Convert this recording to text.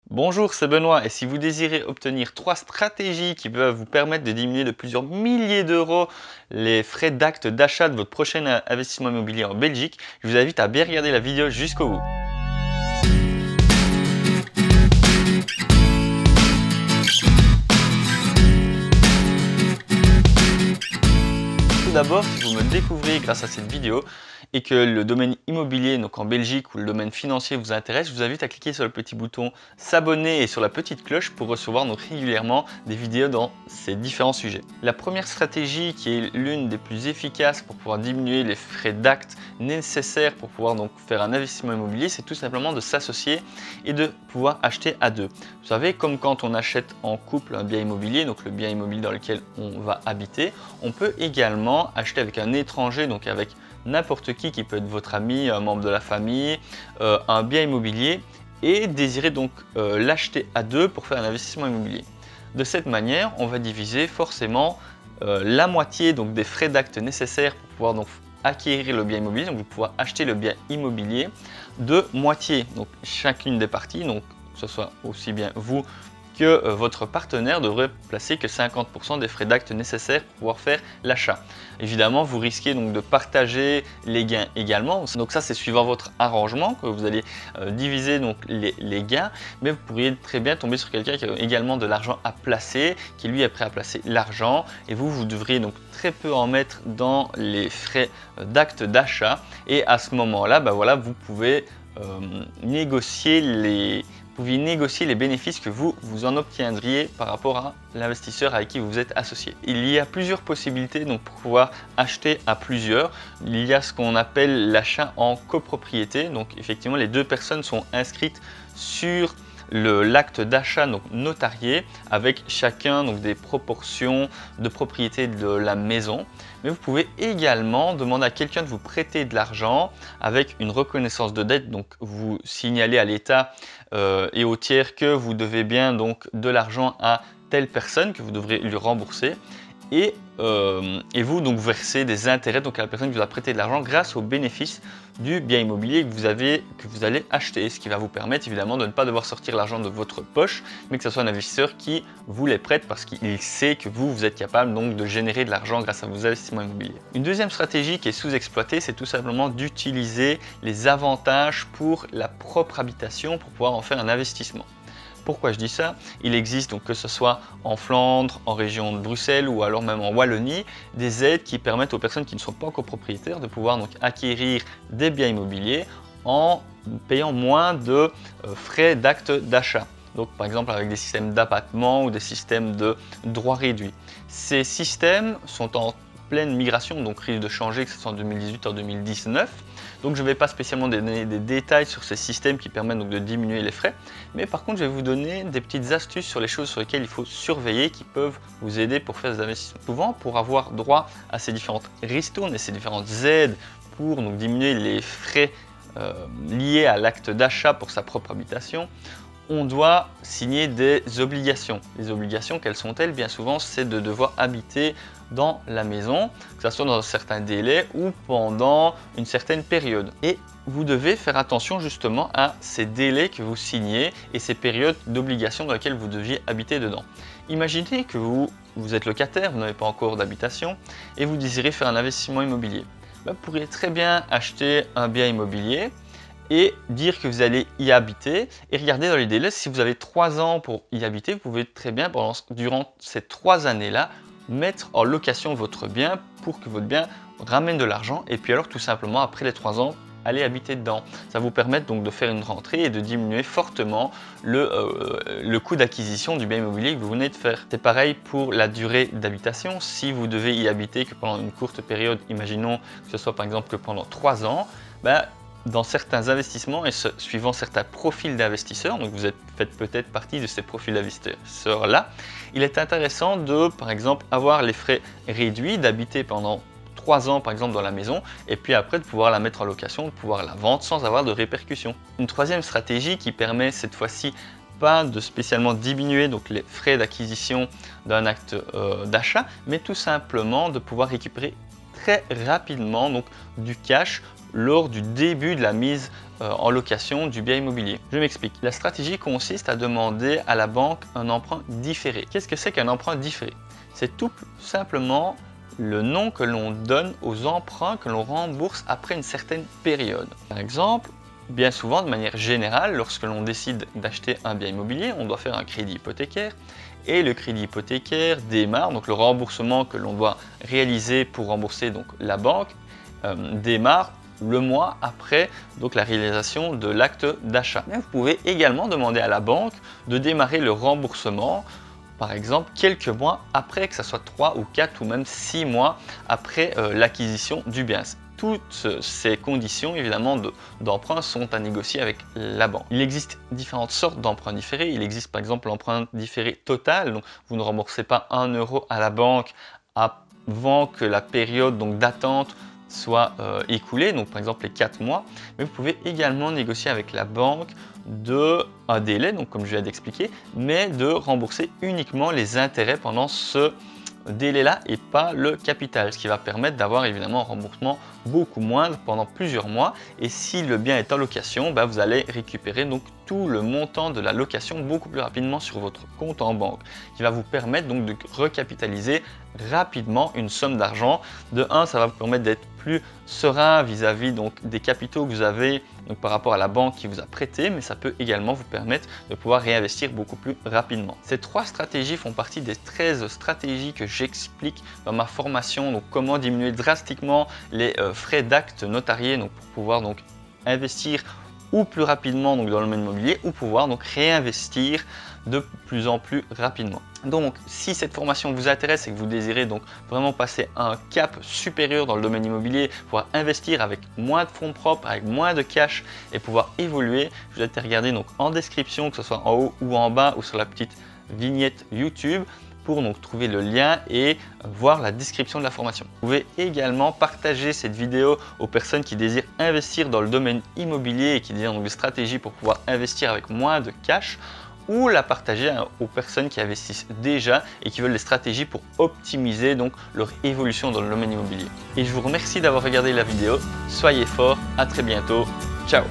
Bonjour, c'est Benoît et si vous désirez obtenir 3 stratégies qui peuvent vous permettre de diminuer de plusieurs milliers d'euros les frais d'acte d'achat de votre prochain investissement immobilier en Belgique, je vous invite à bien regarder la vidéo jusqu'au bout. Tout d'abord, si vous me découvrez grâce à cette vidéo et que le domaine immobilier, donc en Belgique, ou le domaine financier vous intéresse, je vous invite à cliquer sur le petit bouton s'abonner et sur la petite cloche pour recevoir donc régulièrement des vidéos dans ces différents sujets. La première stratégie qui est l'une des plus efficaces pour pouvoir diminuer les frais d'acte nécessaires pour pouvoir donc faire un investissement immobilier, c'est tout simplement de s'associer et de pouvoir acheter à deux. Vous savez, comme quand on achète en couple un bien immobilier, donc le bien immobilier dans lequel on va habiter, on peut également acheter avec un étranger, donc avec n'importe qui peut être votre ami, un membre de la famille, un bien immobilier et désirer donc l'acheter à deux pour faire un investissement immobilier. De cette manière, on va diviser forcément la moitié donc, des frais d'acte nécessaires pour pouvoir donc acquérir le bien immobilier, donc vous pouvoir acheter le bien immobilier de moitié, donc chacune des parties, donc que ce soit aussi bien vous que votre partenaire devrait placer que 50% des frais d'acte nécessaires pour pouvoir faire l'achat. Évidemment, vous risquez donc de partager les gains également. Donc ça, c'est suivant votre arrangement que vous allez diviser donc les gains. Mais vous pourriez très bien tomber sur quelqu'un qui a également de l'argent à placer, qui lui est prêt à placer l'argent. Et vous devriez donc très peu en mettre dans les frais d'acte d'achat. Et à ce moment-là, voilà, vous pouvez négocier les bénéfices que vous en obtiendriez par rapport à l'investisseur avec qui vous vous êtes associé. Il y a plusieurs possibilités donc, pour pouvoir acheter à plusieurs. Il y a ce qu'on appelle l'achat en copropriété. Donc effectivement, les deux personnes sont inscrites sur l'acte d'achat notarié avec chacun donc, des proportions de propriété de la maison. Mais vous pouvez également demander à quelqu'un de vous prêter de l'argent avec une reconnaissance de dette. Donc vous signalez à l'État et au tiers que vous devez bien donc de l'argent à telle personne que vous devrez lui rembourser. Et vous donc versez des intérêts donc à la personne qui vous a prêté de l'argent grâce au bénéfice du bien immobilier que vous allez acheter, ce qui va vous permettre évidemment de ne pas devoir sortir l'argent de votre poche, mais que ce soit un investisseur qui vous les prête parce qu'il sait que vous êtes capable donc de générer de l'argent grâce à vos investissements immobiliers. Une deuxième stratégie qui est sous-exploitée, c'est tout simplement d'utiliser les avantages pour la propre habitation pour pouvoir en faire un investissement. Pourquoi je dis ça? Il existe donc que ce soit en Flandre, en région de Bruxelles ou alors même en Wallonie, des aides qui permettent aux personnes qui ne sont pas copropriétaires de pouvoir donc acquérir des biens immobiliers en payant moins de frais d'acte d'achat. Donc par exemple avec des systèmes d'abattement ou des systèmes de droits réduits. Ces systèmes sont en pleine migration, donc risque de changer que ce soit en 2018 ou en 2019. Donc je ne vais pas spécialement donner des détails sur ces systèmes qui permettent donc de diminuer les frais, mais par contre je vais vous donner des petites astuces sur les choses sur lesquelles il faut surveiller qui peuvent vous aider pour faire des investissements. Souvent pour avoir droit à ces différentes ristournes et ces différentes aides pour donc, diminuer les frais liés à l'acte d'achat pour sa propre habitation, on doit signer des obligations. Les obligations, quelles sont-elles? Bien souvent, c'est de devoir habiter dans la maison, que ce soit dans un certain délai ou pendant une certaine période. Et vous devez faire attention justement à ces délais que vous signez et ces périodes d'obligation dans lesquelles vous deviez habiter dedans. Imaginez que vous êtes locataire, vous n'avez pas encore d'habitation et vous désirez faire un investissement immobilier. Vous pourriez très bien acheter un bien immobilier et dire que vous allez y habiter et regarder dans les délais, si vous avez 3 ans pour y habiter, vous pouvez très bien durant ces 3 années-là mettre en location votre bien pour que votre bien ramène de l'argent et puis alors tout simplement après les 3 ans aller habiter dedans. Ça vous permet donc de faire une rentrée et de diminuer fortement le coût d'acquisition du bien immobilier que vous venez de faire. C'est pareil pour la durée d'habitation. Si vous devez y habiter que pendant une courte période, imaginons que ce soit par exemple que pendant 3 ans, dans certains investissements et suivant certains profils d'investisseurs, donc vous faites peut-être partie de ces profils d'investisseurs-là, il est intéressant de, par exemple, avoir les frais réduits, d'habiter pendant 3 ans, par exemple, dans la maison, et puis après de pouvoir la mettre en location, de pouvoir la vendre sans avoir de répercussions. Une troisième stratégie qui permet cette fois-ci pas de spécialement diminuer donc les frais d'acquisition d'un acte d'achat, mais tout simplement de pouvoir récupérer très rapidement donc du cash lors du début de la mise en location du bien immobilier. Je m'explique. La stratégie consiste à demander à la banque un emprunt différé. Qu'est-ce que c'est qu'un emprunt différé? C'est tout simplement le nom que l'on donne aux emprunts que l'on rembourse après une certaine période. Par exemple, bien souvent, de manière générale, lorsque l'on décide d'acheter un bien immobilier, on doit faire un crédit hypothécaire et le crédit hypothécaire démarre, donc le remboursement que l'on doit réaliser pour rembourser donc la banque démarre le mois après donc la réalisation de l'acte d'achat. Vous pouvez également demander à la banque de démarrer le remboursement par exemple quelques mois après, que ce soit 3 ou 4 ou même 6 mois après l'acquisition du bien. Toutes ces conditions évidemment d'emprunt sont à négocier avec la banque. Il existe différentes sortes d'emprunts différés. Il existe par exemple l'emprunt différé total, donc vous ne remboursez pas 1 euro à la banque avant que la période d'attente soit écoulée, donc par exemple les 4 mois, mais vous pouvez également négocier avec la banque un délai, donc comme je viens d'expliquer, mais de rembourser uniquement les intérêts pendant ce délai-là et pas le capital, ce qui va permettre d'avoir évidemment un remboursement beaucoup moindre pendant plusieurs mois. Et si le bien est en location, vous allez récupérer donc tout le montant de la location beaucoup plus rapidement sur votre compte en banque, qui va vous permettre donc de recapitaliser rapidement une somme d'argent. De 1, ça va vous permettre d'être plus serein vis-à-vis donc des capitaux que vous avez donc par rapport à la banque qui vous a prêté, mais ça peut également vous permettre de pouvoir réinvestir beaucoup plus rapidement. Ces 3 stratégies font partie des 13 stratégies que j'explique dans ma formation, donc comment diminuer drastiquement les frais d'actes notariés donc pour pouvoir donc investir ou plus rapidement donc dans le domaine immobilier ou pouvoir donc réinvestir de plus en plus rapidement. Donc si cette formation vous intéresse et que vous désirez donc vraiment passer un cap supérieur dans le domaine immobilier, pouvoir investir avec moins de fonds propres, avec moins de cash et pouvoir évoluer, je vous invite à regarder donc en description, que ce soit en haut ou en bas ou sur la petite vignette YouTube, pour donc trouver le lien et voir la description de la formation. Vous pouvez également partager cette vidéo aux personnes qui désirent investir dans le domaine immobilier et qui désirent donc des stratégies pour pouvoir investir avec moins de cash, ou la partager aux personnes qui investissent déjà et qui veulent des stratégies pour optimiser donc leur évolution dans le domaine immobilier. Et je vous remercie d'avoir regardé la vidéo. Soyez forts, à très bientôt. Ciao!